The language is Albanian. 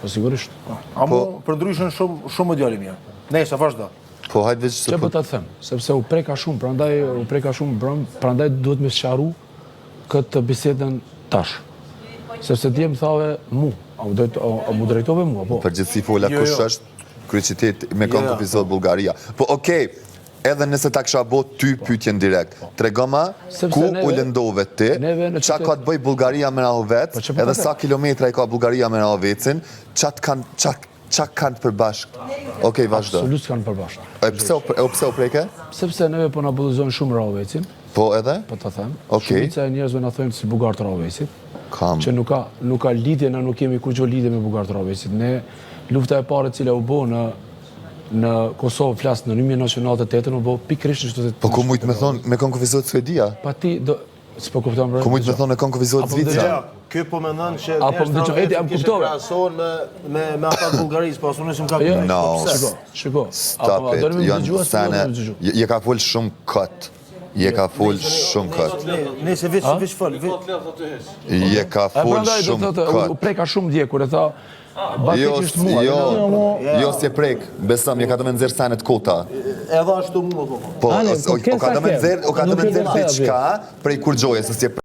Po sigurisht. Amo për ndryshën shumë më djali mirë. Nesa vazhdo. Po hajtë veç Çfarë po ta them, sepse u preka shumë, prandaj duhet me sqaru këtë bisedën tash. Sepse dje më thave a mu drejtove mua, po. përgjithsi fola kush është kryeqytet me kënd kufizohet Bullgaria. Po okej, edhe nëse ta kisha bo ty pyetjen direkt, tregoma ku u lëndove ti, qa ka të bëj Bullgaria me Helvet, edhe sa kilometra i ka Bullgaria me Helvetin, qa kanë përbashk? Okej, vazhdo. Absolut kanë përbashkë. E pse u preke? Sepse neve po na bullizojnë shumë Helvetin, Po edhe? po ta them. Okej. Shumica e njerëzve na thonë si bugar të Helvetit, Kam. që nuk ka lidhje, na nuk kemi kurrë lidhje me bugar të Helvetit. Ne lufta e parë e cila u bë në Kosovë, flas në 1998 u bë pikërisht në qytetin. Po ku mujt me thonë me kënd kufizohet Suedia? Pa ti do s'po kupton bre. Ku mujt me thonë me kënd kufizohet Zvicra? Ky po mendon që Apo më dëgjoj, eti, am kuptove. me ata të Bullgarisë, po unë s'm ka kuptuar. No, Shiko. Stop it. Janë sene, je ka fol shumë kët. Je ka fol shumë kët. Nëse veç fol. Je ka fol shumë u kët. preka shumë dje kur e tha Bati që është mua. Jo, si e prek, besëm, je ka të me nëzirë sanet kota. Edhe ashtu mua po. Po, o ka të me nëzirë diçka prej kur gjoje, se si e prek.